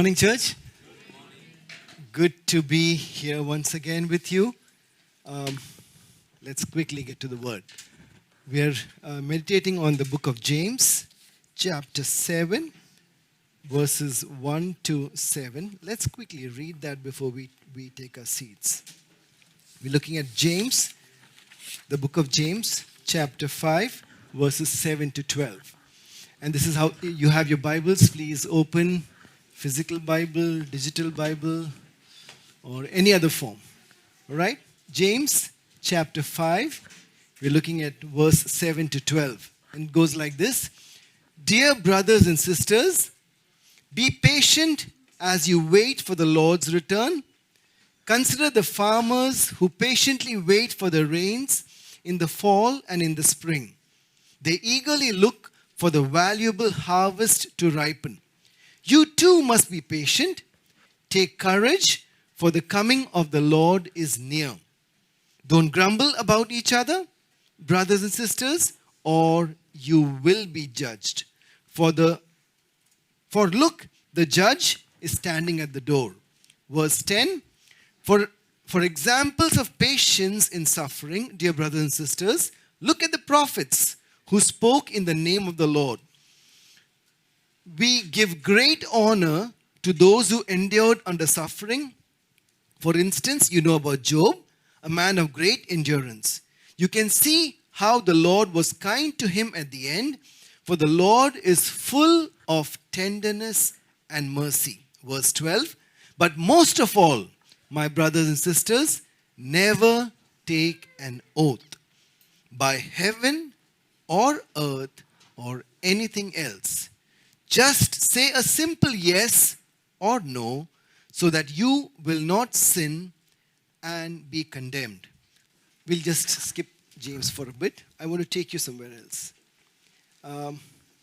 morning, church. Good to be here once again with you. Let's quickly get to the word. We are meditating on the book of James, chapter 7, verses 1 to 7. Let's quickly read that before we take our seats. We're looking at James, the book of James, chapter 5, verses 7 to 12. And this is how you have your Bibles. Please open physical Bible, digital Bible, or any other form. All right? James chapter 5, we're looking at verse 7 to 12. And it goes like this. Dear brothers and sisters, be patient as you wait for the Lord's return. Consider the farmers who patiently wait for the rains in the fall and in the spring. They eagerly look for the valuable harvest to ripen. You too must be patient. Take courage, for the coming of the Lord is near. Don't grumble about each other, brothers and sisters, or you will be judged. For look, the judge is standing at the door. Verse 10, for examples of patience in suffering, dear brothers and sisters, look at the prophets who spoke in the name of the Lord. We give great honor to those who endured under suffering. For instance, you know about Job, a man of great endurance. You can see how the Lord was kind to him at the end, for the Lord is full of tenderness and mercy. Verse 12, but most of all, my brothers and sisters, never take an oath by heaven or earth or anything else. Just say a simple yes or no so that you will not sin and be condemned. We'll just skip James for a bit. I want to take you somewhere else.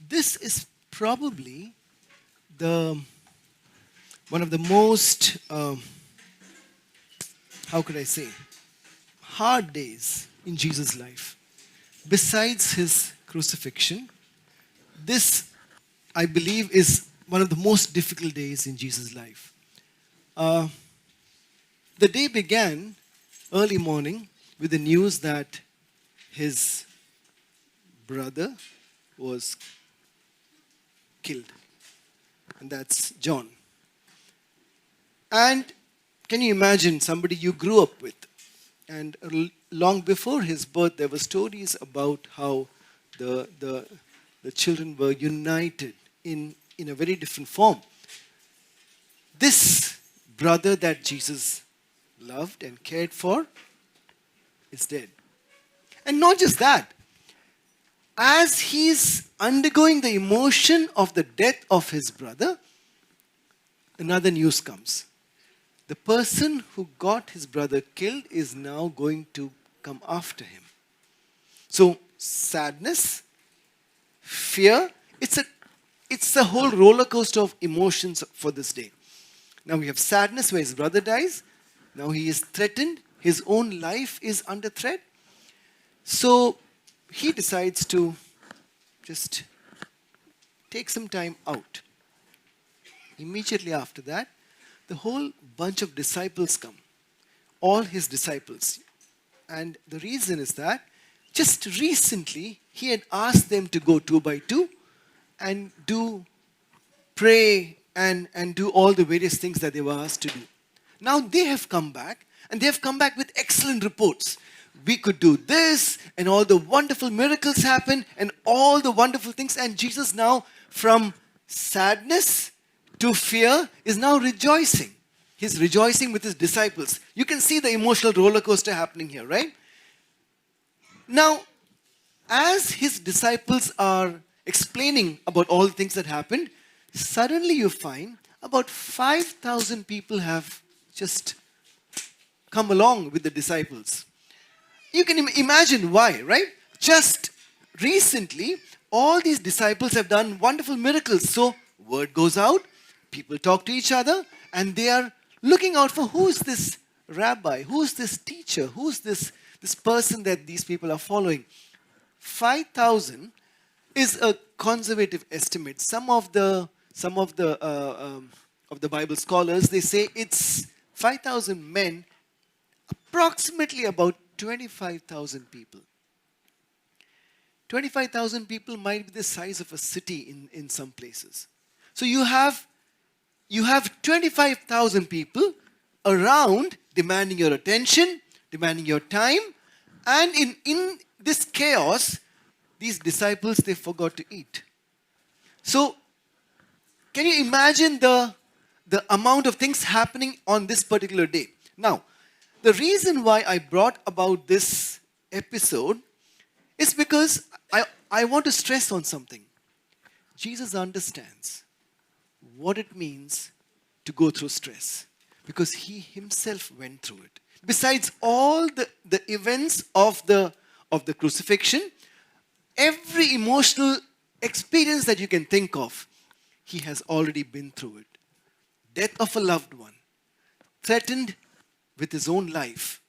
This is probably one of the most, hard days in Jesus' life. Besides his crucifixion, this, I believe, is one of the most difficult days in Jesus' life. The day began early morning with the news that his brother was killed. And that's John. And can you imagine somebody you grew up with? And long before his birth, there were stories about how the children were united in a very different form. This brother that Jesus loved and cared for is dead. And not just that. As he's undergoing the emotion of the death of his brother, another news comes. The person who got his brother killed is now going to come after him. So sadness, fear, it's a whole roller coaster of emotions for this day. Now we have sadness where his brother dies. Now he is threatened. His own life is under threat. So he decides to just take some time out. Immediately after that, the whole bunch of disciples come. All his disciples. And the reason is that just recently he had asked them to go 2 by 2 and pray and do all the various things that they were asked to do. Now they have come back, and they have come back with excellent reports. We could do this, and all the wonderful miracles happen, and all the wonderful things. And Jesus now, from sadness to fear, is now rejoicing. He's rejoicing with his disciples. You can see the emotional roller coaster happening here, right? Now, as his disciples are explaining about all the things that happened, suddenly you find about 5,000 people have just come along with the disciples. You can imagine why, right? Just recently, all these disciples have done wonderful miracles. So, word goes out, people talk to each other, and they are looking out for who's this rabbi, who's this teacher, who's this person that these people are following. 5,000 is a conservative estimate. Some of the of the Bible scholars, they say it's 5,000 men, approximately about 25,000 people. 25,000 people might be the size of a city in some places. So you have 25,000 people around demanding your attention, demanding your time, and in this chaos, these disciples, they forgot to eat. So can you imagine the amount of things happening on this particular day? Now, the reason why I brought about this episode is because I want to stress on something. Jesus understands what it means to go through stress because he himself went through it. Besides all the events of the crucifixion, every emotional experience that you can think of, he has already been through it. Death of a loved one, threatened with his own life,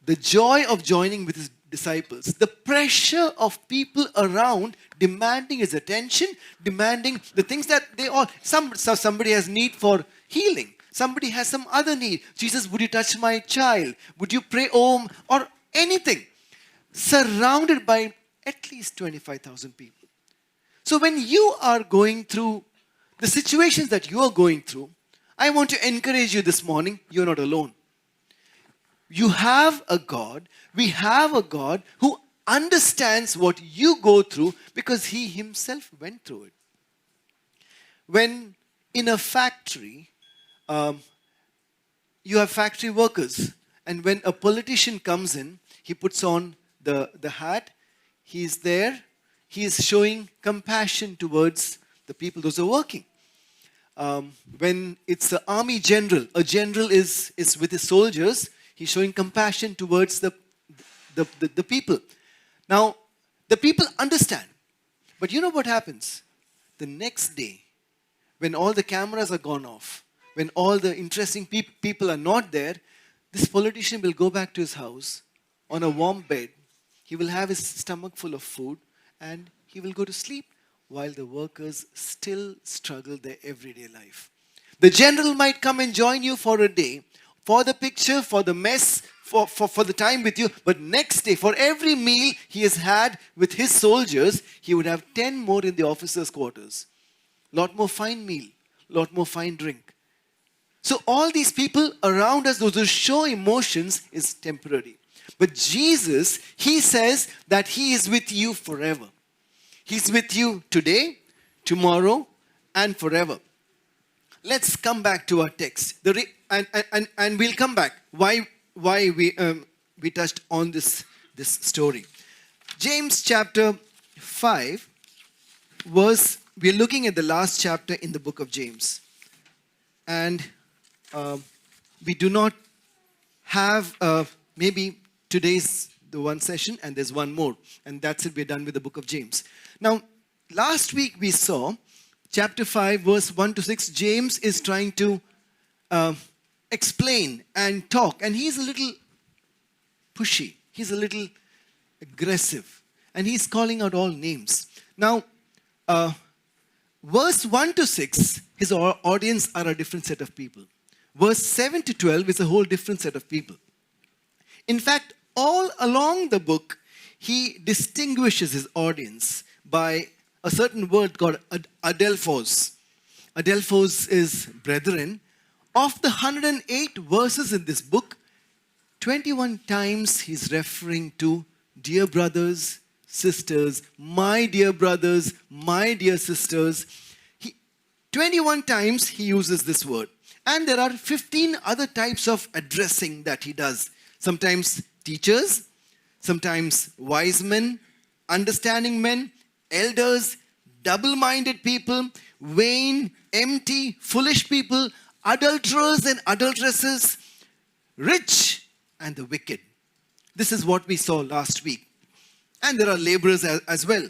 the joy of joining with his disciples, the pressure of people around demanding his attention, demanding the things that somebody has need for healing, somebody has some other need. Jesus, would you touch my child? Would you pray or anything? Surrounded by at least 25,000 people. So when you are going through the situations that you are going through, I want to encourage you this morning, you're not alone. You have a God, we have a God who understands what you go through because he himself went through it. When in a factory, you have factory workers, and when a politician comes in, he puts on the hat, he's there, he is showing compassion towards the people, those who are working. When it's an army general, a general is with his soldiers, he's showing compassion towards the people. Now, the people understand. But you know what happens? The next day, when all the cameras are gone off, when all the interesting people are not there, this politician will go back to his house on a warm bed. He will have his stomach full of food and he will go to sleep while the workers still struggle their everyday life. The general might come and join you for a day, for the picture, for the mess, for the time with you. But next day, for every meal he has had with his soldiers, he would have 10 more in the officers' quarters. Lot more fine meal, lot more fine drink. So all these people around us, those who show emotions, is temporary. But Jesus, he says that he is with you forever. He's with you today, tomorrow, and forever. Let's come back to our text. And we'll come back. Why we touched on this story. James chapter 5 we're looking at the last chapter in the book of James. And we do not have, maybe today's the one session and there's one more. And that's it, we're done with the book of James. Now, last week we saw chapter 5 verse 1 to 6. James is trying to explain and talk. And he's a little pushy. He's a little aggressive. And he's calling out all names. Now, verse 1 to 6, his audience are a different set of people. Verse 7 to 12 is a whole different set of people. In fact, all along the book, he distinguishes his audience by a certain word called adelphos. Adelphos is brethren. Of the 108 verses in this book, 21 times he's referring to dear brothers, sisters, my dear brothers, my dear sisters. 21 times he uses this word. And there are 15 other types of addressing that he does. Sometimes teachers, sometimes wise men, understanding men, elders, double-minded people, vain, empty, foolish people, adulterers and adulteresses, rich and the wicked. This is what we saw last week. And there are laborers as well.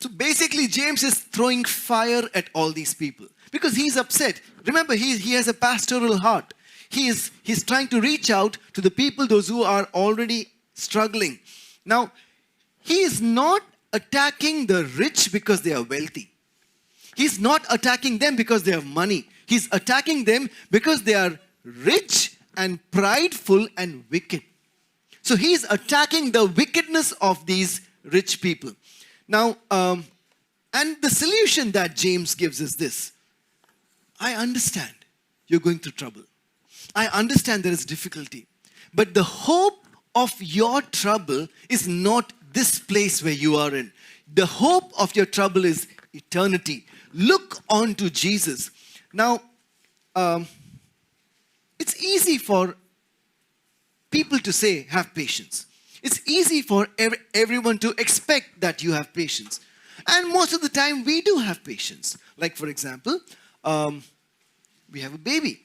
So basically, James is throwing fire at all these people because he's upset. Remember, he has a pastoral heart. He's trying to reach out to the people, those who are already struggling. Now, he is not attacking the rich because they are wealthy. He's not attacking them because they have money. He's attacking them because they are rich and prideful and wicked. So he's attacking the wickedness of these rich people. Now, and the solution that James gives is this. I understand you're going through trouble. I understand there is difficulty. But the hope of your trouble is not this place where you are in. The hope of your trouble is eternity. Look on to Jesus. Now, it's easy for people to say, have patience. It's easy for everyone to expect that you have patience. And most of the time, we do have patience. Like, for example, we have a baby.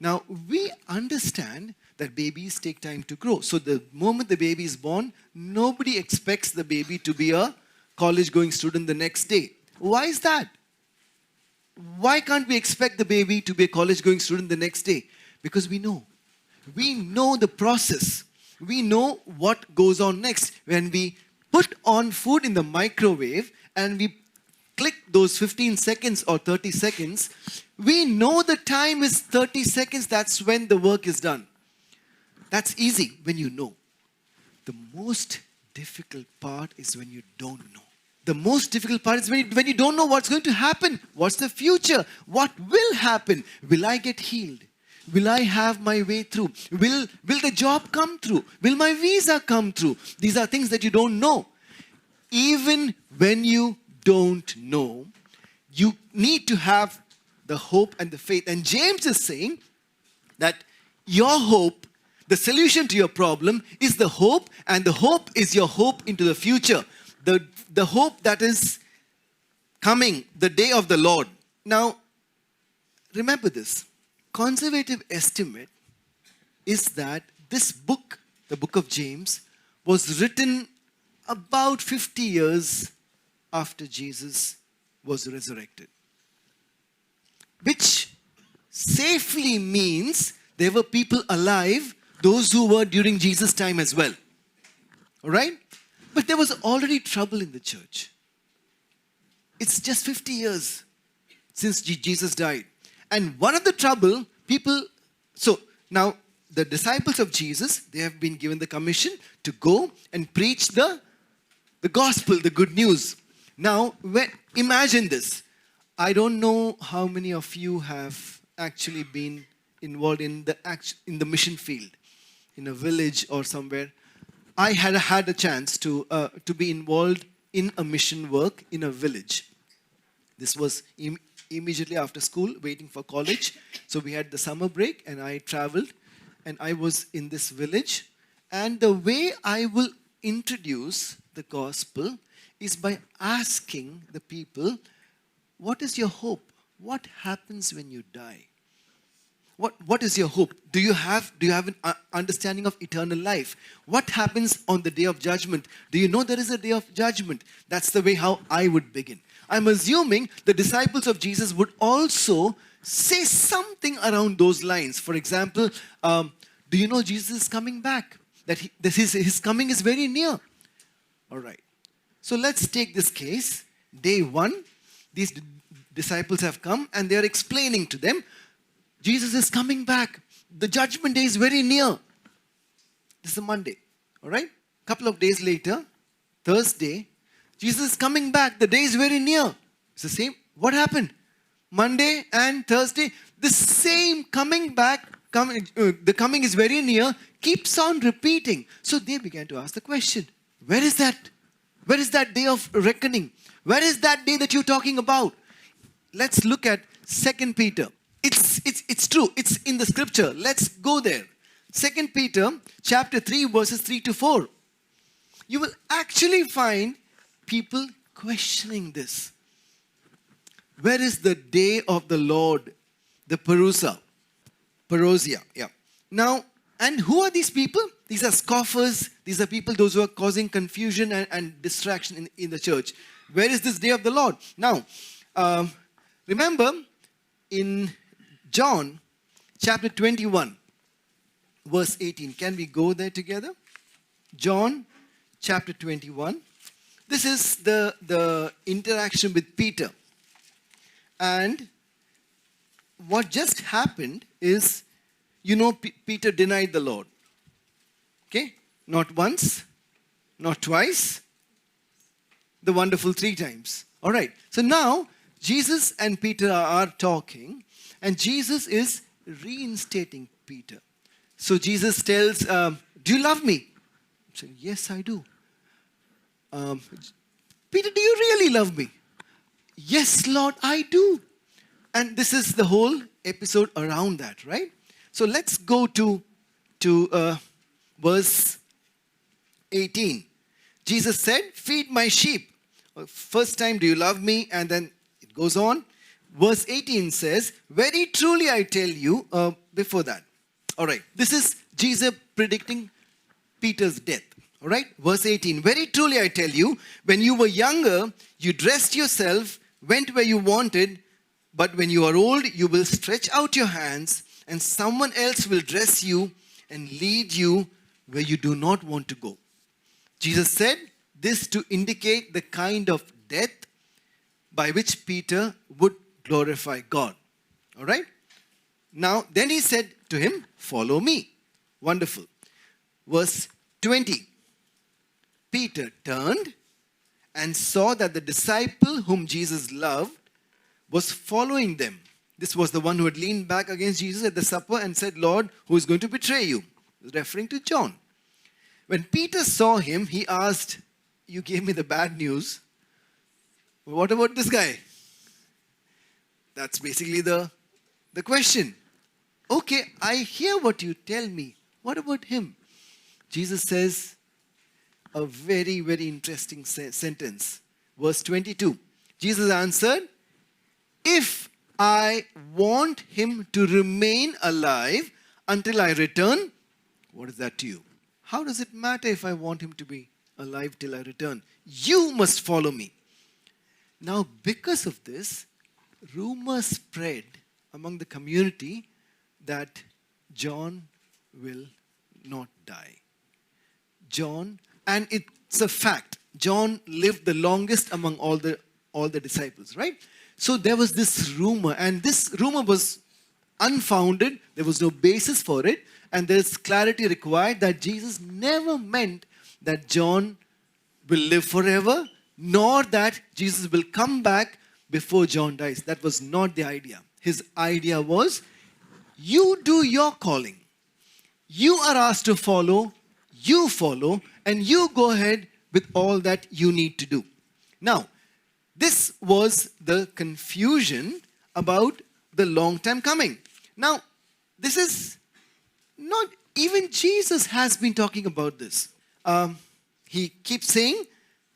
Now, we understand that babies take time to grow. So the moment the baby is born, nobody expects the baby to be a college-going student the next day. Why is that? Why can't we expect the baby to be a college-going student the next day? Because we know. We know the process. We know what goes on next. When we put on food in the microwave and we click those 15 seconds or 30 seconds, we know the time is 30 seconds. That's when the work is done. That's easy when you know. The most difficult part is when you don't know. The most difficult part is when you don't know what's going to happen. What's the future? What will happen? Will I get healed? Will I have my way through? Will the job come through? Will my visa come through? These are things that you don't know. Even when you don't know, you need to have the hope and the faith. And James is saying that your hope, the solution to your problem is the hope, and the hope is your hope into the future. The hope that is coming, the day of the Lord. Now, remember this. Conservative estimate is that this book, the book of James, was written about 50 years after Jesus was resurrected. Which safely means there were people alive, those who were during Jesus' time as well. Alright? But there was already trouble in the church. It's just 50 years since Jesus died. And one of the trouble, so now the disciples of Jesus, they have been given the commission to go and preach the gospel, the good news. Now, imagine this. I don't know how many of you have actually been involved in the mission field, in a village or somewhere. I had a chance to be involved in a mission work in a village. This was immediately after school, waiting for college. So we had the summer break and I traveled and I was in this village. And the way I will introduce the gospel is by asking the people, what is your hope? What happens when you die? What is your hope? Do you have an understanding of eternal life? What happens on the day of judgment? Do you know there is a day of judgment? That's the way how I would begin. I'm assuming the disciples of Jesus would also say something around those lines. For example, do you know Jesus is coming back? That his coming is very near. All right. So let's take this case. Day 1, these disciples have come and they are explaining to them, Jesus is coming back. The judgment day is very near. This is a Monday. All right? A couple of days later, Thursday, Jesus is coming back. The day is very near. It's the same. What happened? Monday and Thursday, the same coming back, the coming is very near, keeps on repeating. So they began to ask the question, where is that? Where is that day of reckoning? Where is that day that you're talking about? Let's look at 2 Peter. It's true. It's in the scripture. Let's go there. 2 Peter chapter 3 verses 3 to 4. You will actually find people questioning this. Where is the day of the Lord? The parousia. Yeah. Now, and who are these people? These are scoffers. These are people, those who are causing confusion and distraction in the church. Where is this day of the Lord? Now, remember in John chapter 21, verse 18. Can we go there together? John chapter 21. This is the interaction with Peter. And what just happened is, Peter denied the Lord. Okay? Not once, not twice, the wonderful 3 times. All right. So now Jesus and Peter are talking, and Jesus is reinstating Peter. So Jesus tells, do you love me? He said, yes, I do. Peter, do you really love me? Yes, Lord, I do. And this is the whole episode around that, right? So let's go to verse 18. Jesus said, feed my sheep. First time, do you love me? And then it goes on. Verse 18 says, very truly I tell you, before that. All right, this is Jesus predicting Peter's death. All right, verse 18, very truly I tell you, when you were younger, you dressed yourself, went where you wanted, but when you are old, you will stretch out your hands, and someone else will dress you and lead you where you do not want to go. Jesus said this to indicate the kind of death by which Peter would glorify God. All right? Now, then he said to him, follow me. Wonderful. Verse 20. Peter turned and saw that the disciple whom Jesus loved was following them. This was the one who had leaned back against Jesus at the supper and said, Lord, who is going to betray you? Referring to John. When Peter saw him, he asked, you gave me the bad news. What about this guy? That's basically the question. Okay, I hear what you tell me. What about him? Jesus says a very, very interesting sentence. Verse 22. Jesus answered, if I want him to remain alive until I return, what is that to you? How does it matter if I want him to be alive till I return? You must follow me. Now, because of this, rumors spread among the community that John will not die. John, and it's a fact, John lived the longest among all the disciples, right? So there was this rumor, and this rumor was unfounded. There was no basis for it, and there's clarity required that Jesus never meant that John will live forever, nor that Jesus will come back before John dies. That was not the idea. His idea was, you do your calling. You are asked to follow, you follow, and you go ahead with all that you need to do. Now, this was the confusion about the long time coming. Now, this is not, even Jesus has been talking about this. He keeps saying,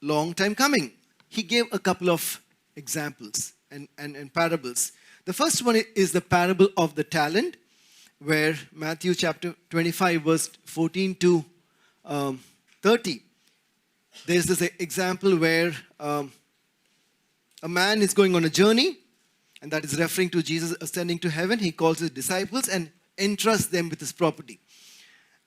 long time coming. He gave a couple of examples and parables. The first one is the parable of the talent, where Matthew chapter 25, verse 14 to 30. There's this example where a man is going on a journey, and that is referring to Jesus ascending to heaven. He calls his disciples and entrusts them with his property.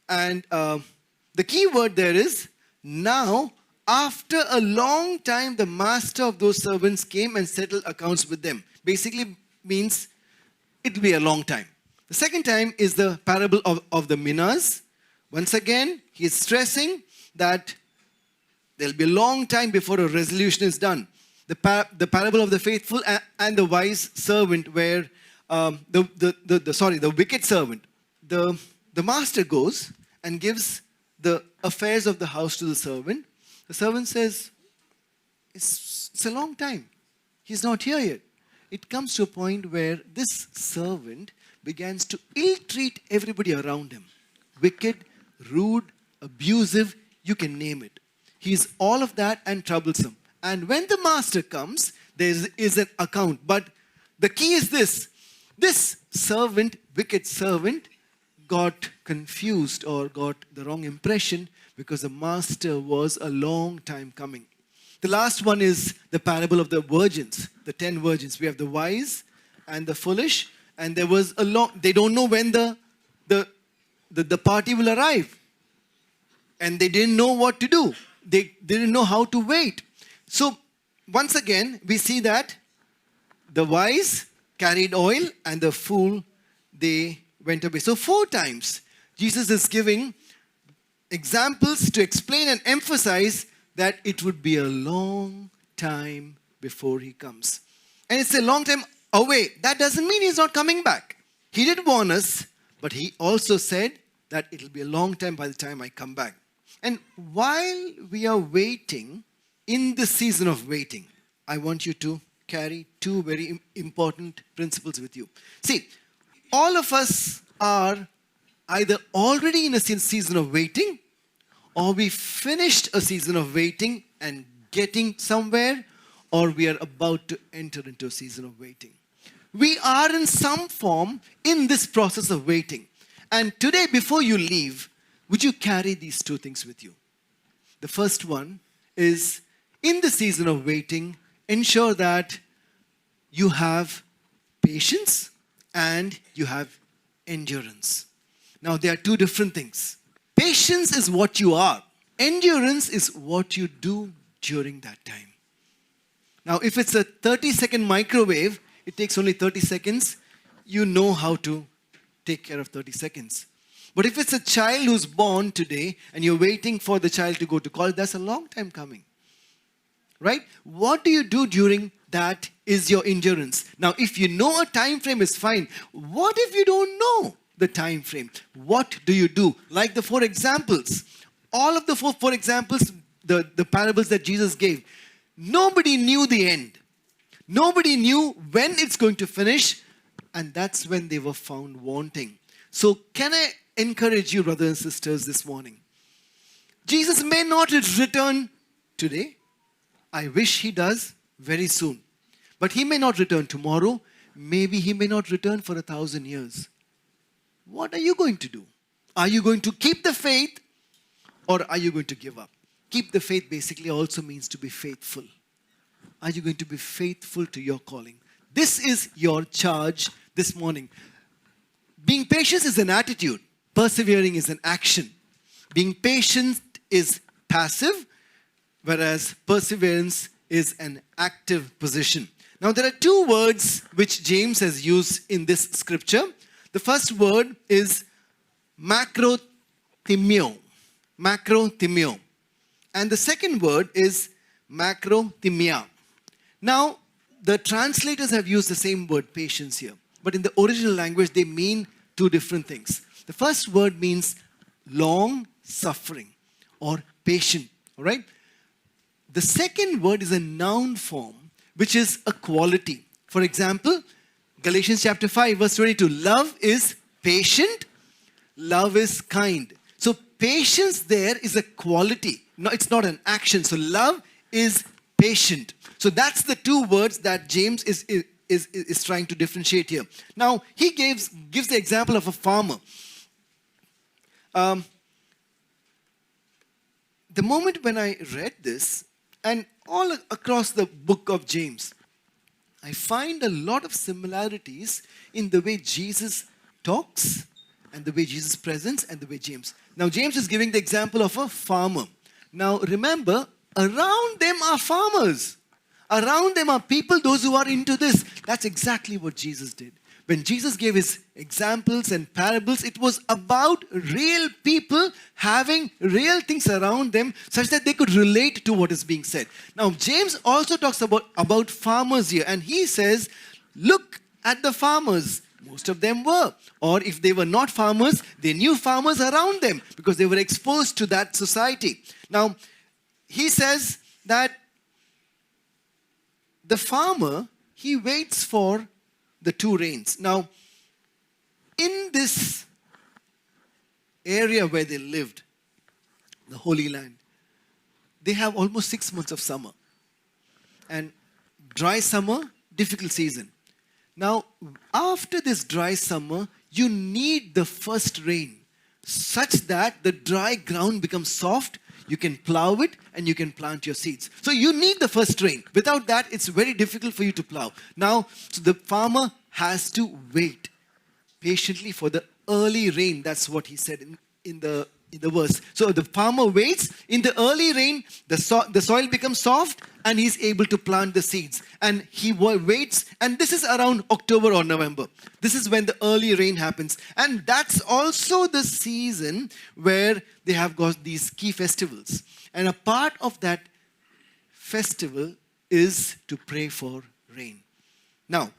And the key word there is, now, after a long time, the master of those servants came and settled accounts with them. Basically means it will be a long time. The second time is the parable of the minas. Once again, he is stressing that there will be a long time before a resolution is done. The parable of the faithful and the wise servant, where the wicked servant, the master goes and gives the affairs of the house to the servant. The servant says, it's a long time. He's not here yet. It comes to a point where this servant begins to ill-treat everybody around him. Wicked, rude, abusive, you can name it. He's all of that and troublesome. And when the master comes, there is an account. But the key is this. This servant, wicked servant, got confused or got the wrong impression because the master was a long time coming. The last one is the parable of the virgins, the 10 virgins. We have the wise and the foolish, and there was a long, they don't know when the party will arrive. And they didn't know what to do. They didn't know how to wait. So, once again, we see that The wise carried oil, and the fool, they went away. So 4 times Jesus is giving examples to explain and emphasize that it would be a long time before he comes. And it's a long time away. That doesn't mean he's not coming back. He did warn us, but he also said that it'll be a long time by the time I come back. And while we are waiting, in this season of waiting, I want you to carry 2 very important principles with you. See, all of us are either already in a season of waiting, or we finished a season of waiting and getting somewhere, or we are about to enter into a season of waiting. We are in some form in this process of waiting. And today, before you leave, would you carry these 2 things with you? The first one is, in the season of waiting, ensure that you have patience and you have endurance. Now, there are 2 different things. Patience is what you are. Endurance is what you do during that time. Now, if it's a 30-second microwave, it takes only 30 seconds. You know how to take care of 30 seconds. But if it's a child who's born today and you're waiting for the child to go to college, that's a long time coming. Right? What do you do during that is your endurance. Now, if you know a time frame is fine. What if you don't know the time frame? What do you do? Like the 4 examples. All of the four examples, the parables that Jesus gave, nobody knew the end. Nobody knew when it's going to finish, and that's when they were found wanting. So can I encourage you, brothers and sisters, this morning? Jesus may not return today. I wish he does very soon. But he may not return tomorrow. Maybe he may not return for 1,000 years. What are you going to do? Are you going to keep the faith, or are you going to give up? Keep the faith basically also means to be faithful. Are you going to be faithful to your calling? This is your charge this morning. Being patient is an attitude. Persevering is an action. Being patient is passive, whereas perseverance is an active position. Now, there are 2 words which James has used in this scripture. The first word is macrothymio. Macrothymio. And the second word is macrothymia. Now, the translators have used the same word, patience, here. But in the original language, they mean 2 different things. The first word means long suffering or patient. All right? The second word is a noun form, which is a quality. For example, Galatians chapter 5, verse 22. Love is patient. Love is kind. So patience there is a quality. No, it's not an action. So love is patient. So that's the 2 words that James is trying to differentiate here. Now, he gives the example of a farmer. The moment when I read this, and all across the book of James, I find a lot of similarities in the way Jesus talks and the way Jesus presents and the way James. Now, James is giving the example of a farmer. Now, remember, around them are farmers. Around them are people, those who are into this. That's exactly what Jesus did. When Jesus gave his examples and parables, it was about real people having real things around them such that they could relate to what is being said. Now, James also talks about farmers here. And he says, look at the farmers. Most of them were. Or if they were not farmers, they knew farmers around them because they were exposed to that society. Now, he says that the farmer, he waits for the 2 rains. Now, in this area where they lived, the Holy Land, they have almost 6 months of summer. And dry summer, difficult season. Now, after this dry summer, you need the first rain such that the dry ground becomes soft. You can plow it and you can plant your seeds. So you need the first rain. Without that, it's very difficult for you to plow. Now, so the farmer has to wait patiently for the early rain. That's what he said in the verse. So the farmer waits. In the early rain, the soil becomes soft and he's able to plant the seeds. And he waits, and this is around October or November. This is when the early rain happens. And that's also the season where they have got these key festivals. And a part of that festival is to pray for rain. Now,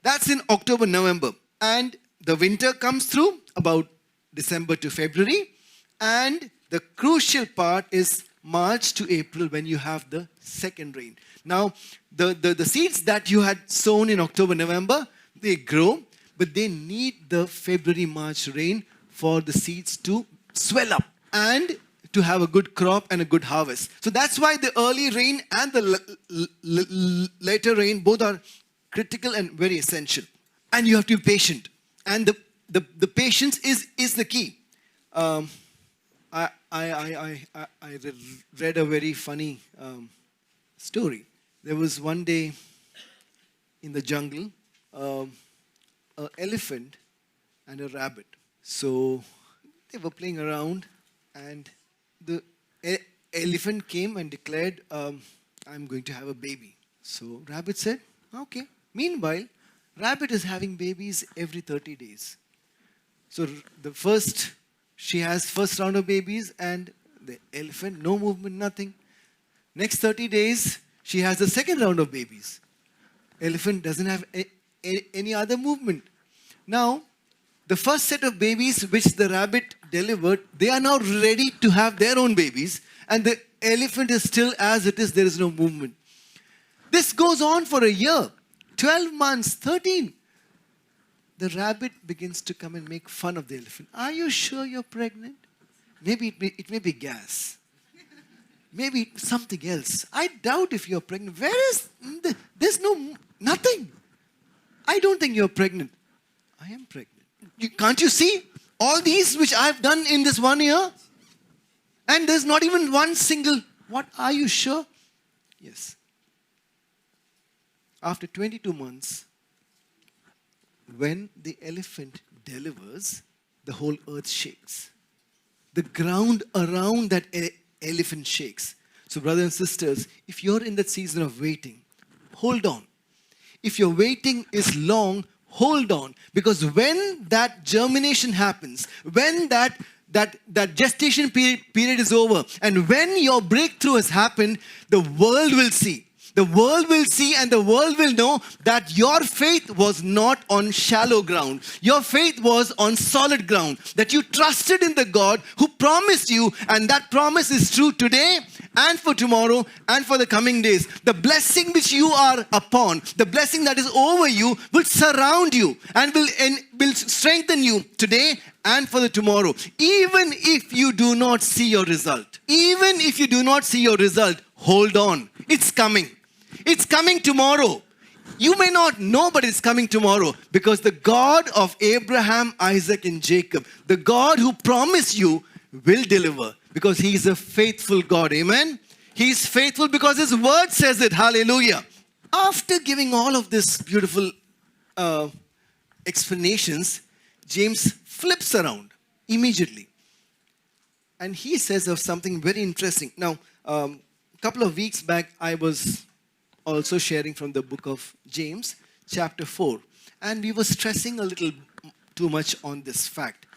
that's in October, November. And the winter comes through about December to February. And the crucial part is March to April when you have the second rain. Now, the seeds that you had sown in October, November, they grow, but they need the February, March rain for the seeds to swell up and to have a good crop and a good harvest. So that's why the early rain and the later rain both are critical and very essential. And you have to be patient. And the patience is the key. I read a very funny story. There was one day in the jungle, an elephant and a rabbit. So they were playing around, and the elephant came and declared, I'm going to have a baby. So rabbit said, okay. Meanwhile, rabbit is having babies every 30 days. So she has first round of babies, and the elephant, no movement, nothing. Next 30 days, she has the second round of babies. Elephant doesn't have any other movement. Now, the first set of babies which the rabbit delivered, they are now ready to have their own babies, and the elephant is still as it is, there is no movement. This goes on for a year, 12 months, 13. The rabbit begins to come and make fun of the elephant. Are you sure you're pregnant? Maybe it may be gas. Maybe something else. I doubt if you're pregnant. There's nothing. I don't think you're pregnant. I am pregnant. Can't you see all these which I've done in this 1 year? And there's not even one single, what, are you sure? Yes. After 22 months, when the elephant delivers, the whole earth shakes. The ground around that elephant shakes. So brothers and sisters, if you're in that season of waiting, hold on. If your waiting is long, hold on. Because when that germination happens, when that gestation period is over, and when your breakthrough has happened, the world will see. The world will see, and the world will know that your faith was not on shallow ground. Your faith was on solid ground. That you trusted in the God who promised you, and that promise is true today and for tomorrow and for the coming days. The blessing which you are upon, the blessing that is over you, will surround you and will strengthen you today and for the tomorrow. Even if you do not see your result. Even if you do not see your result, hold on. It's coming. It's coming tomorrow. You may not know, but it's coming tomorrow. Because the God of Abraham, Isaac, and Jacob, the God who promised you, will deliver. Because He is a faithful God. Amen? He is faithful because His word says it. Hallelujah. After giving all of this beautiful explanations, James flips around immediately. And he says of something very interesting. Now, a couple of weeks back, I was also sharing from the book of James, chapter 4. And we were stressing a little too much on this fact.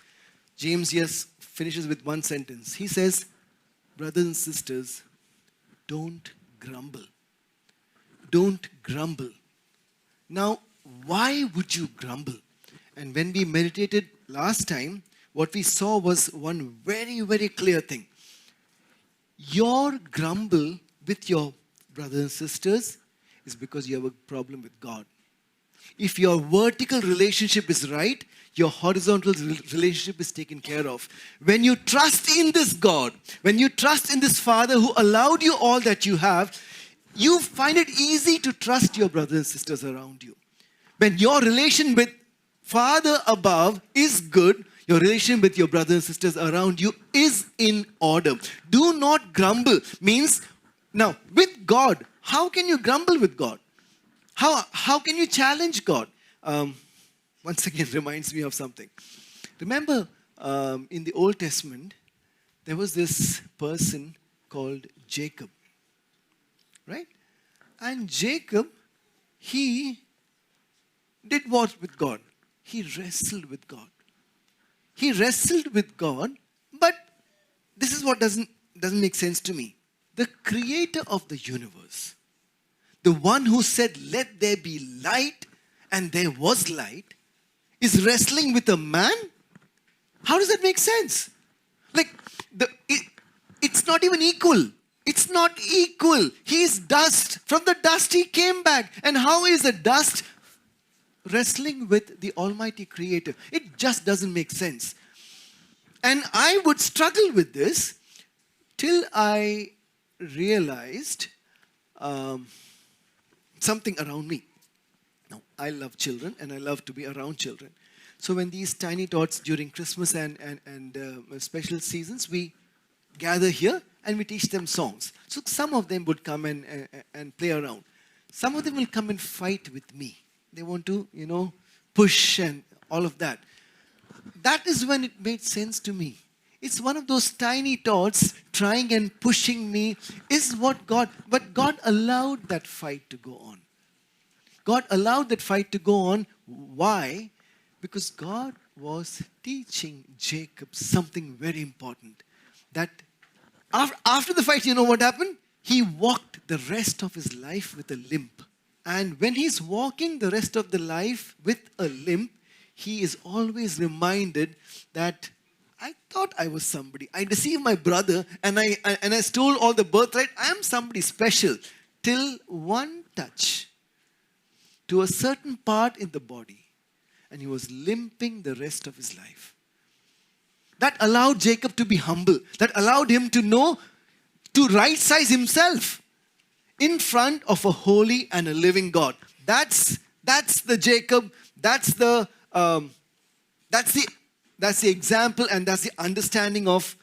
James, yes, finishes with one sentence. He says, brothers and sisters, don't grumble. Don't grumble. Now, why would you grumble? And when we meditated last time, what we saw was one very, very clear thing. Your grumble with your brothers and sisters is because you have a problem with God. If your vertical relationship is right, your horizontal relationship is taken care of. When you trust in this God, when you trust in this Father who allowed you all that you have, you find it easy to trust your brothers and sisters around you. When your relation with Father above is good, your relation with your brothers and sisters around you is in order. Do not grumble. Means, now, with God, how can you grumble with God? How can you challenge God? Once again, reminds me of something. Remember, in the Old Testament, there was this person called Jacob. Right? And Jacob, he did what with God? He wrestled with God. He wrestled with God, but this is what doesn't make sense to me. The creator of the universe, the one who said, let there be light, and there was light, is wrestling with a man? How does that make sense? Like, it's not even equal. It's not equal. He is dust. From the dust he came back. And how is the dust wrestling with the Almighty Creator? It just doesn't make sense. And I would struggle with this till I realized something around me. Now, I love children and I love to be around children. So when these tiny tots during Christmas and special seasons, we gather here and we teach them songs. So some of them would come and play around. Some of them will come and fight with me. They want to, push and all of that. That is when it made sense to me. It's one of those tiny tots trying and pushing me but God allowed that fight to go on. God allowed that fight to go on. Why? Because God was teaching Jacob something very important. That after the fight, you know what happened? He walked the rest of his life with a limp. And when he's walking the rest of the life with a limp, he is always reminded that I thought I was somebody. I deceived my brother and I stole all the birthright. I am somebody special. Till one touch to a certain part in the body. And he was limping the rest of his life. That allowed Jacob to be humble. That allowed him to know, to right size himself in front of a holy and a living God. That's the Jacob. That's the example, and that's the understanding of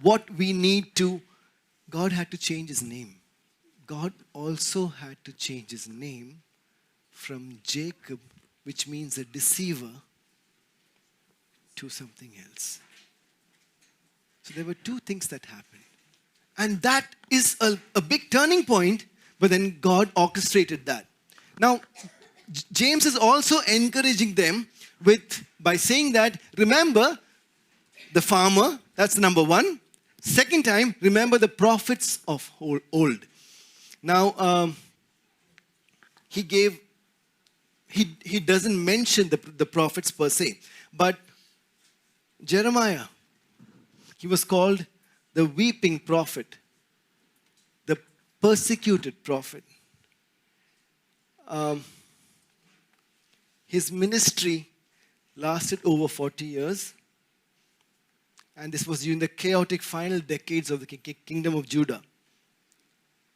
what we need to. God had to change his name. God also had to change his name from Jacob, which means a deceiver, to something else. So there were two things that happened. And that is a big turning point, but then God orchestrated that. Now, James is also encouraging them by saying that, remember the farmer, that's number one. Second time, remember the prophets of old. Now, he doesn't mention the prophets per se, but Jeremiah, he was called the weeping prophet, the persecuted prophet. His ministry lasted over 40 years, and this was during the chaotic final decades of the kingdom of Judah.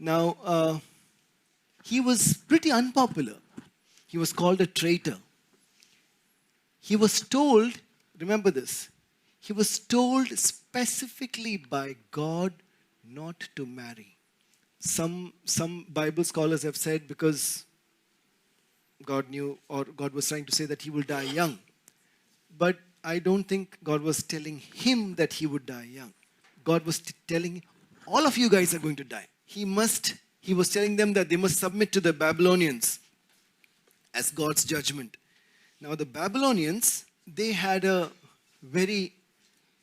Now, he was pretty unpopular. He was called a traitor. He was told, remember this, he was told specifically by God not to marry. Some Bible scholars have said because God knew, or God was trying to say that he will die young. But I don't think God was telling him that he would die young. God was telling, all of you guys are going to die. He was telling them that they must submit to the Babylonians as God's judgment. Now the Babylonians, they had a very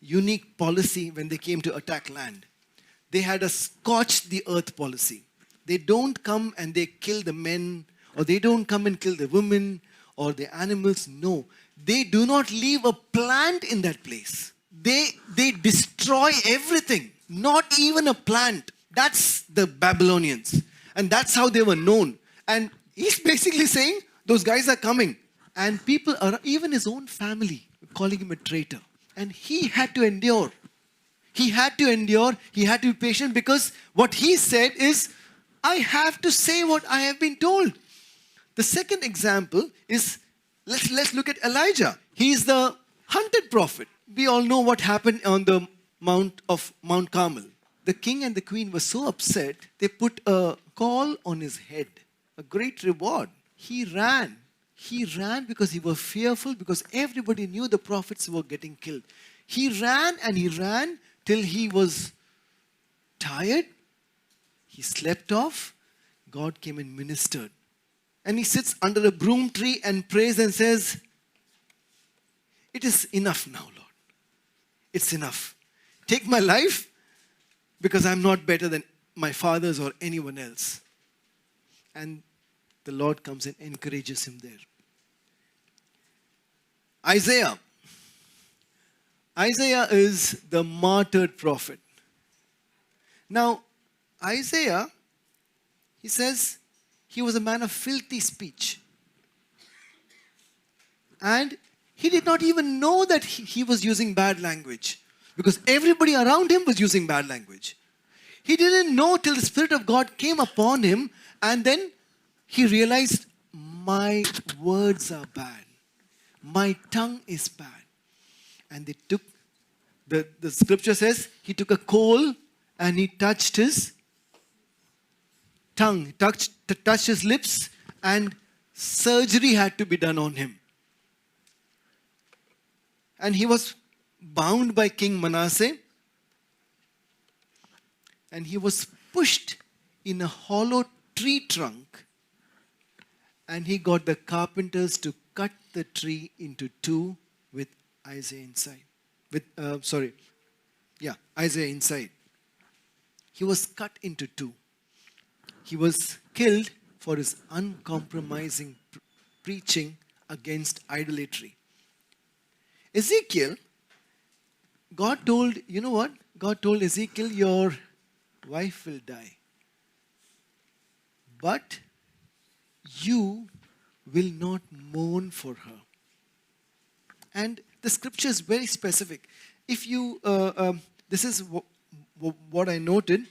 unique policy when they came to attack land. They had a scorch the earth policy. They don't come and they kill the men, or they don't come and kill the women or the animals. No, they do not leave a plant in that place. They destroy everything, not even a plant. That's the Babylonians. And that's how they were known. And he's basically saying, those guys are coming. And people are, even his own family, calling him a traitor. And he had to endure. He had to endure. He had to be patient, because what he said is, I have to say what I have been told. The second example is, let's look at Elijah. He is the hunted prophet. We all know what happened on the Mount Carmel. The king and the queen were so upset, they put a call on his head, a great reward. He ran. He ran because he was fearful, because everybody knew the prophets were getting killed. He ran and he ran till he was tired. He slept off. God came and ministered. And he sits under a broom tree and prays and says, "It is enough now, Lord. It's enough. Take my life because I'm not better than my fathers or anyone else." And the Lord comes and encourages him there. Isaiah. Isaiah is the martyred prophet. Now, Isaiah, he says he was a man of filthy speech. And he did not even know that he was using bad language, because everybody around him was using bad language. He didn't know till the Spirit of God came upon him, and then he realized, my words are bad. My tongue is bad. And they took, the scripture says, he took a coal and he touched his tongue, touched his lips, and surgery had to be done on him. And he was bound by King Manasseh, and he was pushed in a hollow tree trunk, and he got the carpenters to cut the tree into two with Isaiah inside. Isaiah inside. He was cut into two. He was killed for his uncompromising preaching against idolatry. Ezekiel, God told, you know what? God told Ezekiel, your wife will die, but you will not mourn for her. And the scripture is very specific. If you, this is what I noted.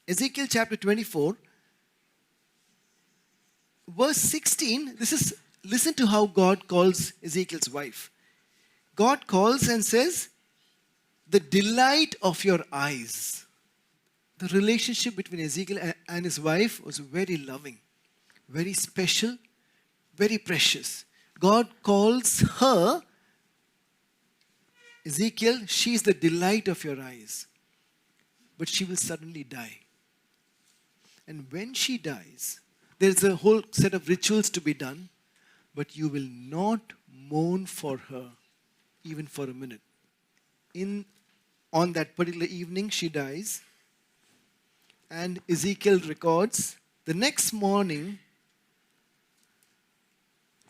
Ezekiel chapter 24, verse 16, listen to how God calls Ezekiel's wife. God calls and says, the delight of your eyes. The relationship between Ezekiel and his wife was very loving, very special, very precious. God calls her, Ezekiel, she's the delight of your eyes. But she will suddenly die. And when she dies, there's a whole set of rituals to be done, but you will not mourn for her, even for a minute. On that particular evening, she dies. And Ezekiel records, the next morning,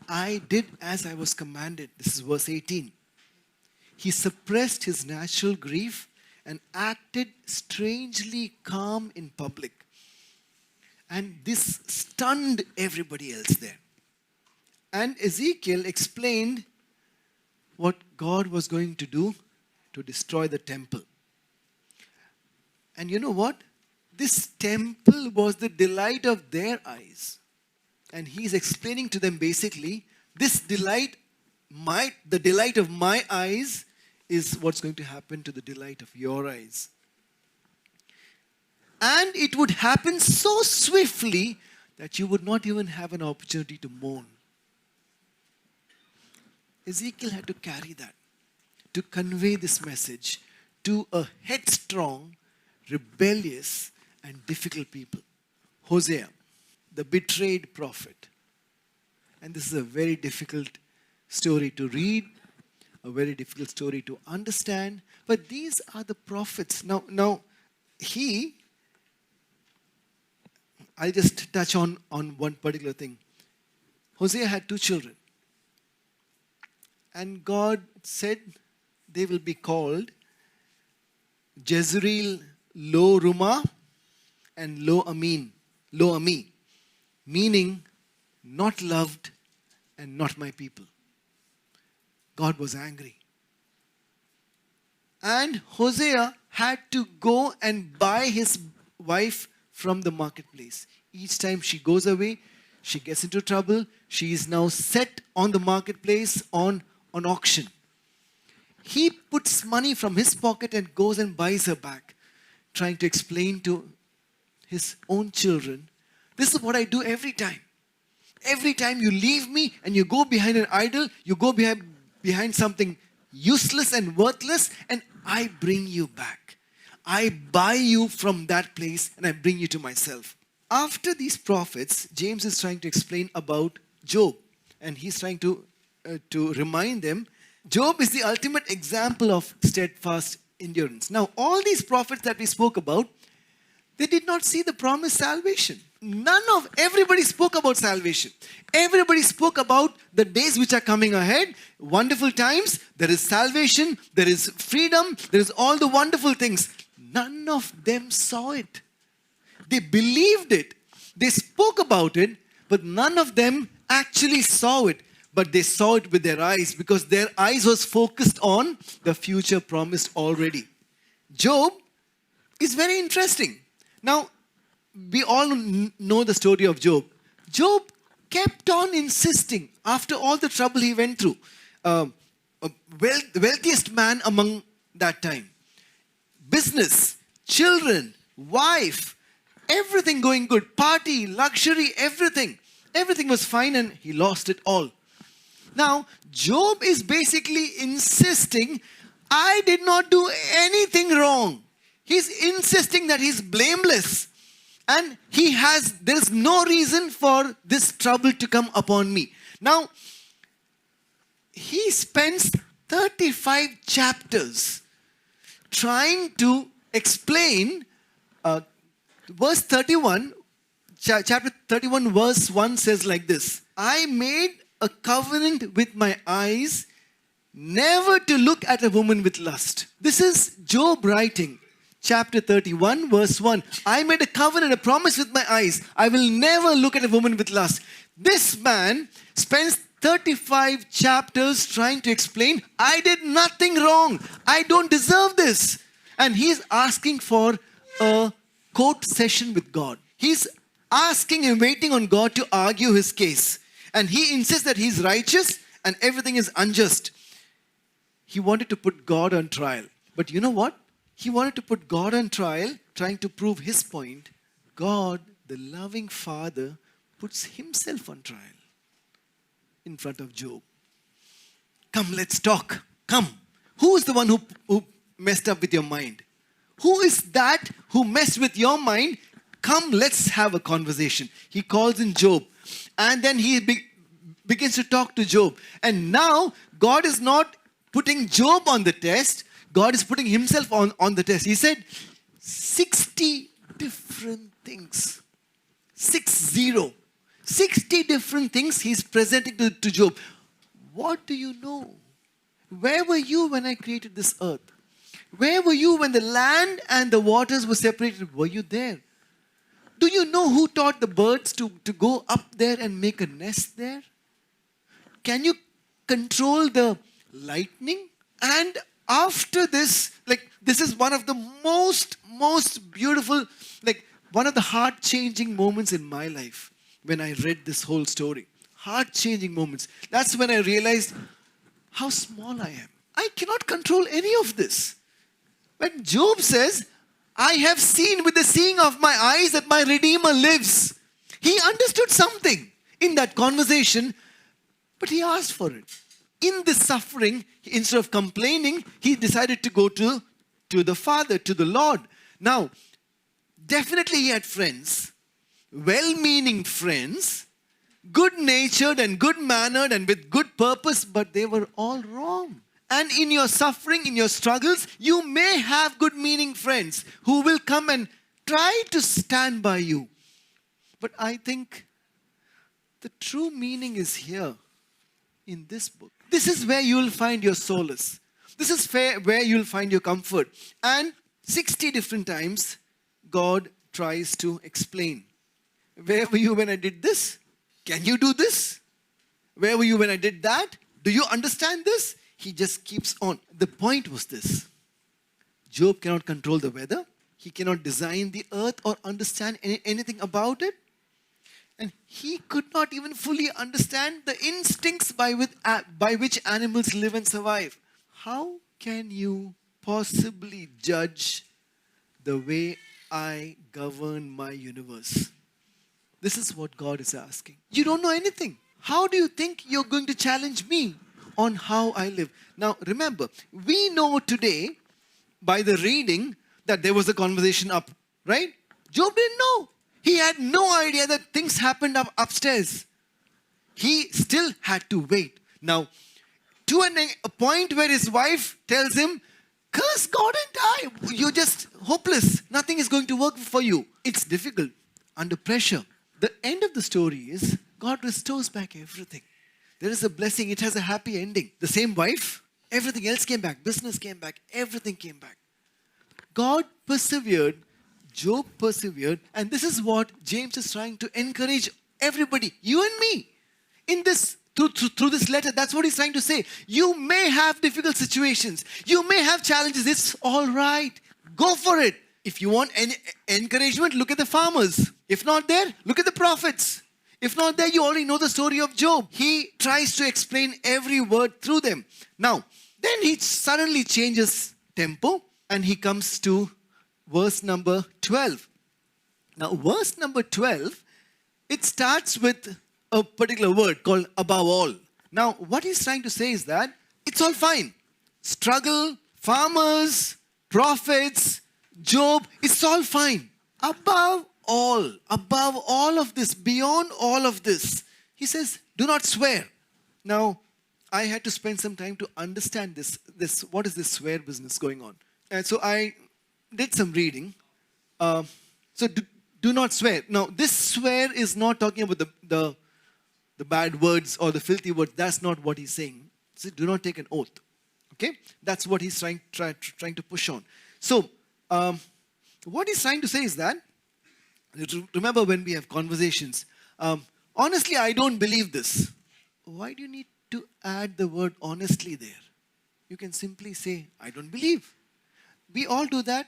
I did as I was commanded. This is verse 18. He suppressed his natural grief and acted strangely calm in public. And this stunned everybody else there. And Ezekiel explained what God was going to do to destroy the temple. And you know what? This temple was the delight of their eyes. And he's explaining to them basically, this delight, the delight of my eyes is what's going to happen to the delight of your eyes. And it would happen so swiftly that you would not even have an opportunity to mourn. Ezekiel had to carry that, to convey this message to a headstrong, rebellious, and difficult people. Hosea, the betrayed prophet. And this is a very difficult story to read, a very difficult story to understand. But these are the prophets. Now I'll just touch on one particular thing. Hosea had 2 children. And God said they will be called Jezreel Lo Rumah and Lo Ami, meaning not loved and not my people. God was angry. And Hosea had to go and buy his wife from the marketplace. Each time she goes away, she gets into trouble. She is now set on the marketplace on auction. He puts money from his pocket and goes and buys her back, trying to explain to his own children, this is what I do every time. Every time you leave me and you go behind an idol, you go behind something useless and worthless, and I bring you back. I buy you from that place and I bring you to myself. After these prophets, James is trying to explain about Job. And he's trying to remind them, Job is the ultimate example of steadfast endurance. Now, all these prophets that we spoke about, they did not see the promised salvation. Everybody spoke about salvation. Everybody spoke about the days which are coming ahead, wonderful times, there is salvation, there is freedom, there is all the wonderful things. None of them saw it. They believed it. They spoke about it, but none of them actually saw it. But they saw it with their eyes because their eyes was focused on the future promised already. Job is very interesting. Now, we all know the story of Job. Job kept on insisting after all the trouble he went through. The wealthiest man among that time. Business, children, wife, everything going good. Party, luxury, everything. Everything was fine and he lost it all. Now, Job is basically insisting, I did not do anything wrong. He's insisting that he's blameless. And there is no reason for this trouble to come upon me. Now, he spends 35 chapters trying to explain verse 31, chapter 31 verse 1 says like this. I made a covenant with my eyes never to look at a woman with lust. This is Job writing. Chapter 31 verse 1. I made a covenant, a promise with my eyes. I will never look at a woman with lust. This man spends 35 chapters trying to explain, I did nothing wrong. I don't deserve this. And he's asking for a court session with God. He's asking and waiting on God to argue his case. And he insists that he's righteous and everything is unjust. He wanted to put God on trial. But you know what? He wanted to put God on trial, trying to prove his point. God, the loving Father, puts himself on trial in front of Job. Come, let's talk. Come. Who is the one who messed up with your mind? Who is that who messed with your mind? Come, let's have a conversation. He calls in Job. And then he begins to talk to Job. And now, God is not putting Job on the test. God is putting himself on the test. He said, 60 different things. 60. 60 different things he's presenting to Job. What do you know? Where were you when I created this earth? Where were you when the land and the waters were separated? Were you there? Do you know who taught the birds to go up there and make a nest there? Can you control the lightning? And after this, this is one of the most beautiful, one of the heart-changing moments in my life when I read this whole story. Heart-changing moments. That's when I realized how small I am. I cannot control any of this. When Job says, I have seen with the seeing of my eyes that my Redeemer lives. He understood something in that conversation, but he asked for it. In this suffering, instead of complaining, he decided to go to the Father, to the Lord. Now, definitely he had friends, well-meaning friends, good-natured and good-mannered and with good purpose, but they were all wrong. And in your suffering, in your struggles, you may have good-meaning friends who will come and try to stand by you. But I think the true meaning is here in this book. This is where you will find your solace. This is where you will find your comfort. And 60 different times, God tries to explain. Where were you when I did this? Can you do this? Where were you when I did that? Do you understand this? He just keeps on. The point was this. Job cannot control the weather. He cannot design the earth or understand anything about it. And he could not even fully understand the instincts by which animals live and survive. How can you possibly judge the way I govern my universe? This is what God is asking. You don't know anything. How do you think you're going to challenge me on how I live? Now remember, we know today by the reading that there was a conversation up, right? Job didn't know. He had no idea that things happened upstairs. He still had to wait. Now, to a point where his wife tells him, curse God and die. You're just hopeless. Nothing is going to work for you. It's difficult under pressure. The end of the story is God restores back everything. There is a blessing. It has a happy ending. The same wife, everything else came back. Business came back. Everything came back. God persevered. Job persevered. And this is what James is trying to encourage everybody, you and me, in this through this letter. That's what he's trying to say. You may have difficult situations. You may have challenges. It's all right. Go for it. If you want any encouragement, look at the farmers. If not there, look at the prophets. If not there, you already know the story of Job. He tries to explain every word through them. Now, then he suddenly changes tempo and he comes to verse number 12. Now, verse number 12, it starts with a particular word called above all. Now, what he's trying to say is that it's all fine. Struggle, farmers, prophets, Job, it's all fine. Above all of this, beyond all of this, he says, do not swear. Now, I had to spend some time to understand this what is this swear business going on. And so I did some reading. So do not swear. Now, this swear is not talking about the bad words or the filthy words. That's not what he's saying. So do not take an oath. Okay? That's what he's trying to push on. So, what he's trying to say is that, remember when we have conversations, honestly, I don't believe this. Why do you need to add the word honestly there? You can simply say, I don't believe. We all do that.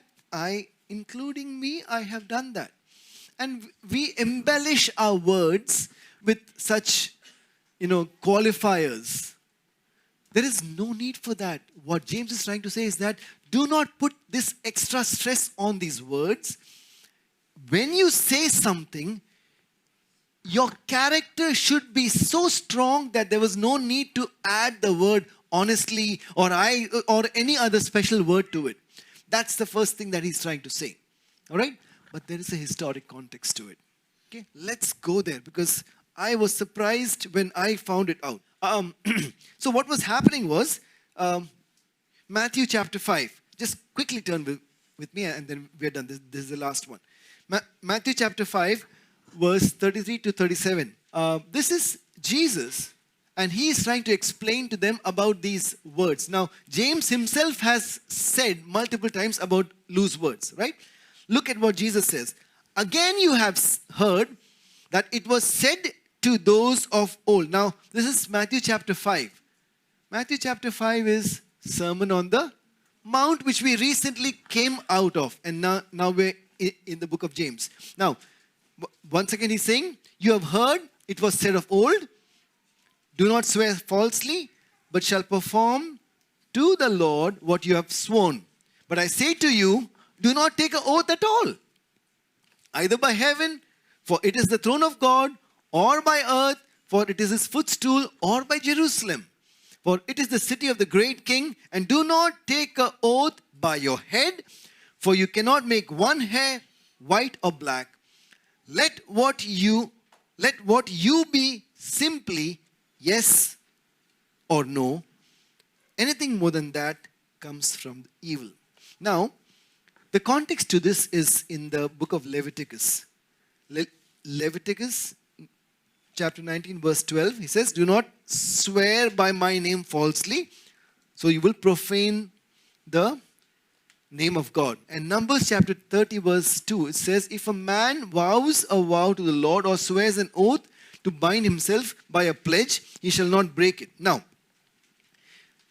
Including me, I have done that. And we embellish our words with such, qualifiers. There is no need for that. What James is trying to say is that do not put this extra stress on these words. When you say something, your character should be so strong that there was no need to add the word honestly or any other special word to it. That's the first thing that he's trying to say. All right? But there is a historic context to it. Okay? Let's go there because I was surprised when I found it out. So what was happening was Matthew chapter 5. Just quickly turn with me and then we're done. This is the last one. Matthew chapter 5, verse 33 to 37. This is Jesus, and he is trying to explain to them about these words. Now, James himself has said multiple times about loose words, right? Look at what Jesus says. Again, you have heard that it was said to those of old. Now, this is Matthew chapter 5. Matthew chapter 5 is Sermon on the Mount, which we recently came out of. And now we're in the book of James. Now, once again he's saying, you have heard, it was said of old, do not swear falsely, but shall perform to the Lord what you have sworn. But I say to you, do not take an oath at all, either by heaven, for it is the throne of God, or by earth, for it is his footstool, or by Jerusalem, for it is the city of the great king. And do not take an oath by your head, for you cannot make one hair white or black. Let what you be simply yes or no. Anything more than that comes from evil. Now, the context to this is in the book of Leviticus. Leviticus chapter 19 verse 12. He says, do not swear by my name falsely, so you will profane the name of God. And Numbers chapter 30 verse 2, it says, if a man vows a vow to the Lord or swears an oath to bind himself by a pledge, he shall not break it. Now,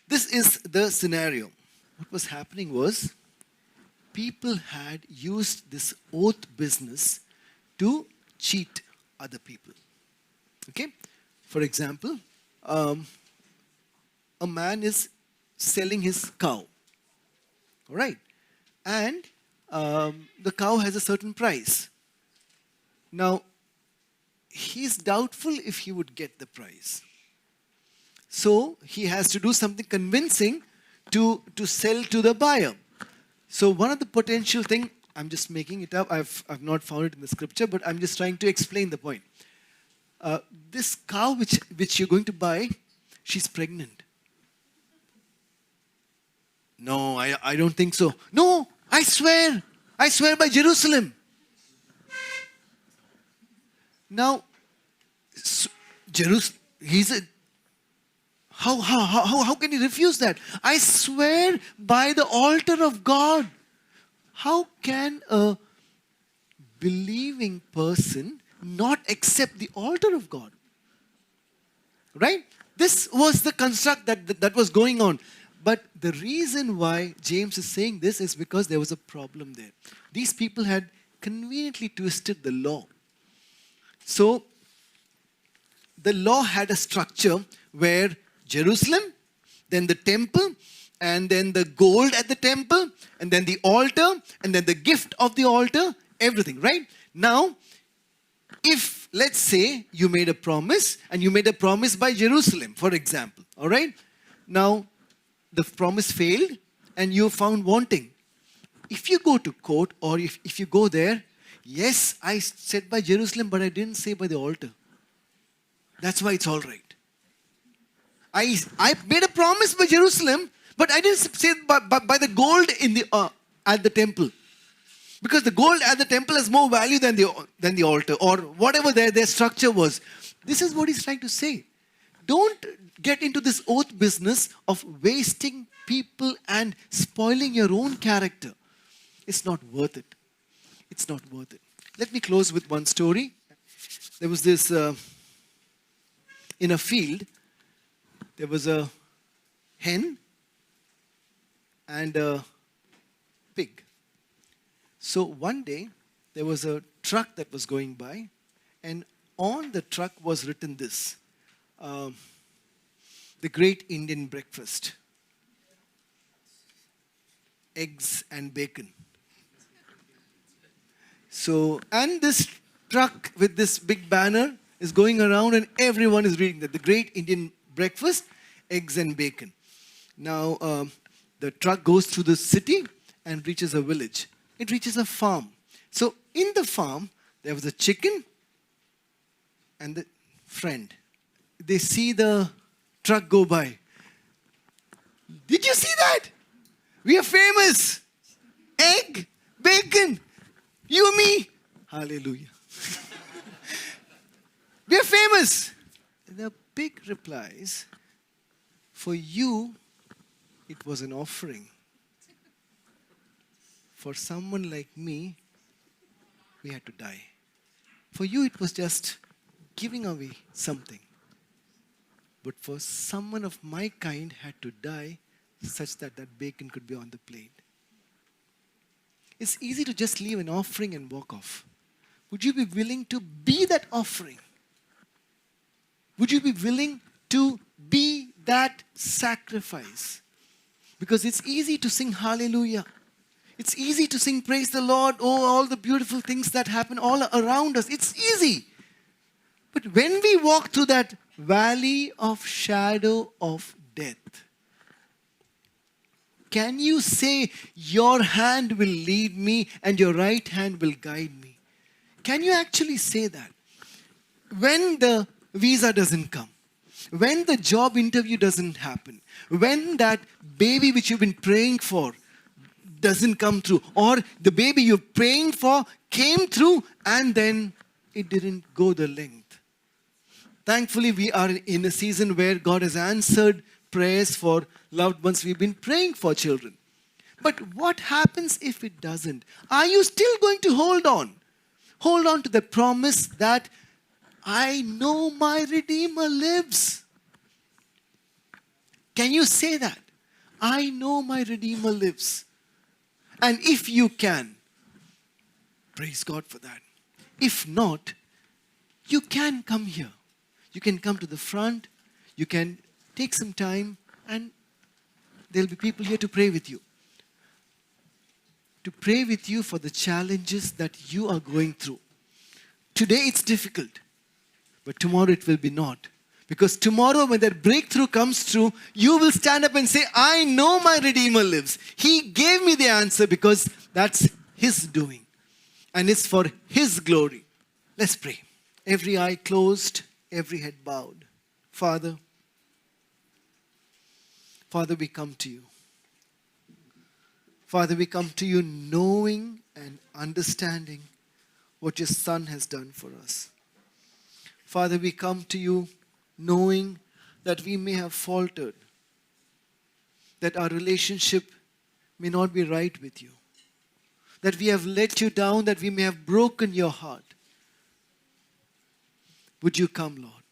this is the scenario. What was happening was, people had used this oath business to cheat other people. Okay? For example, a man is selling his cow. All right? And the cow has a certain price. Now, he's doubtful if he would get the price. So, he has to do something convincing to sell to the buyer. So one of the potential thing, I'm just making it up. I've not found it in the scripture, but I'm just trying to explain the point. This cow which you're going to buy, she's pregnant. No, I don't think so. No, I swear by Jerusalem. Now, Jerusalem, how can he refuse that? I swear by the altar of God. How can a believing person not accept the altar of God? Right? This was the construct that was going on. But the reason why James is saying this is because there was a problem there. These people had conveniently twisted the law. So, the law had a structure where Jerusalem, then the temple, and then the gold at the temple, and then the altar, and then the gift of the altar, everything, right? Now, if, let's say, you made a promise, and you made a promise by Jerusalem, for example, all right? Now, the promise failed, and you're found wanting. If you go to court, or if you go there, yes, I said by Jerusalem, but I didn't say by the altar. That's why it's all right. I made a promise by Jerusalem, but I didn't say by the gold in the at the temple. Because the gold at the temple has more value than the altar, or whatever their structure was. This is what he's trying to say. Don't get into this oath business of wasting people and spoiling your own character. It's not worth it. It's not worth it. Let me close with one story. There was this, in a field, there was a hen and a pig. So one day, there was a truck that was going by, and on the truck was written this, the Great Indian Breakfast, eggs and bacon. So, and this truck with this big banner is going around and everyone is reading that. The Great Indian Breakfast, eggs and bacon. Now, the truck goes through the city and reaches a village. It reaches a farm. So, in the farm, there was a chicken and the friend. They see the truck go by. Did you see that? We are famous. Egg, bacon. You and me. Hallelujah. We are famous. The pig replies, for you, it was an offering. For someone like me, we had to die. For you, it was just giving away something. But for someone of my kind had to die such that that bacon could be on the plate. It's easy to just leave an offering and walk off. Would you be willing to be that offering? Would you be willing to be that sacrifice? Because it's easy to sing hallelujah. It's easy to sing praise the Lord. Oh, all the beautiful things that happen all around us. It's easy. But when we walk through that valley of shadow of death, can you say, your hand will lead me and your right hand will guide me? Can you actually say that? When the visa doesn't come, when the job interview doesn't happen, when that baby which you've been praying for doesn't come through, or the baby you're praying for came through and then it didn't go the length. Thankfully, we are in a season where God has answered prayers for loved ones. We've been praying for children. But what happens if it doesn't? Are you still going to hold on? Hold on to the promise that I know my Redeemer lives. Can you say that? I know my Redeemer lives. And if you can, praise God for that. If not, you can come here. You can come to the front. You can take some time and there'll be people here to pray with you. To pray with you for the challenges that you are going through. Today it's difficult, but tomorrow it will be not. Because tomorrow when that breakthrough comes through, you will stand up and say, I know my Redeemer lives. He gave me the answer because that's His doing. And it's for His glory. Let's pray. Every eye closed, every head bowed. Father, we come to you. Father, we come to you knowing and understanding what your Son has done for us. Father, we come to you knowing that we may have faltered, that our relationship may not be right with you, that we have let you down, that we may have broken your heart. Would you come, Lord?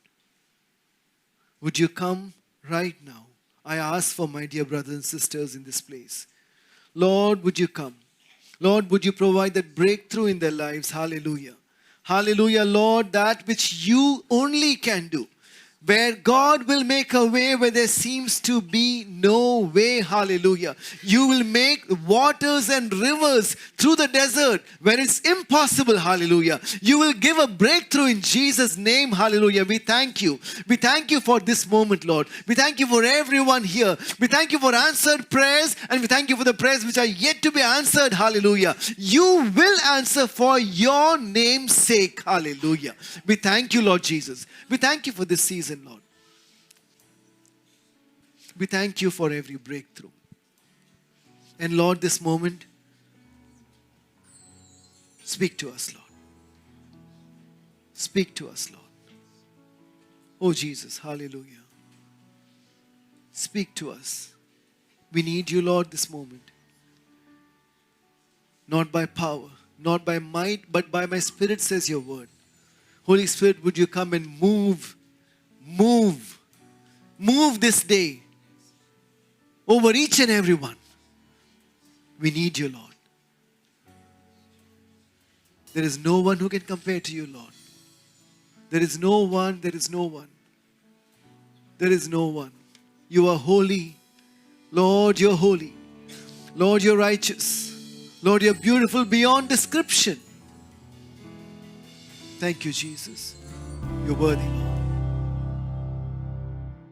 Would you come right now? I ask for my dear brothers and sisters in this place. Lord, would you come? Lord, would you provide that breakthrough in their lives? Hallelujah. Hallelujah, Lord, that which you only can do. Where God will make a way where there seems to be no way. Hallelujah. You will make waters and rivers through the desert where it's impossible. Hallelujah. You will give a breakthrough in Jesus' name. Hallelujah. We thank you. We thank you for this moment, Lord. We thank you for everyone here. We thank you for answered prayers, and we thank you for the prayers which are yet to be answered. Hallelujah. You will answer for your name's sake. Hallelujah. We thank you, Lord Jesus. We thank you for this season, Lord. We thank you for every breakthrough. And Lord, this moment, speak to us, Lord. Speak to us, Lord. Oh Jesus, hallelujah. Speak to us. We need you, Lord, this moment. Not by power, not by might, but by my Spirit, says your word. Holy Spirit, would you come and move this day over each and every one. We need you, Lord. There is no one who can compare to you, Lord. There is no one. There is no one. You are holy. Lord, you're holy. Lord, you're righteous. Lord, you're beautiful beyond description. Thank you, Jesus. You're worthy, Lord.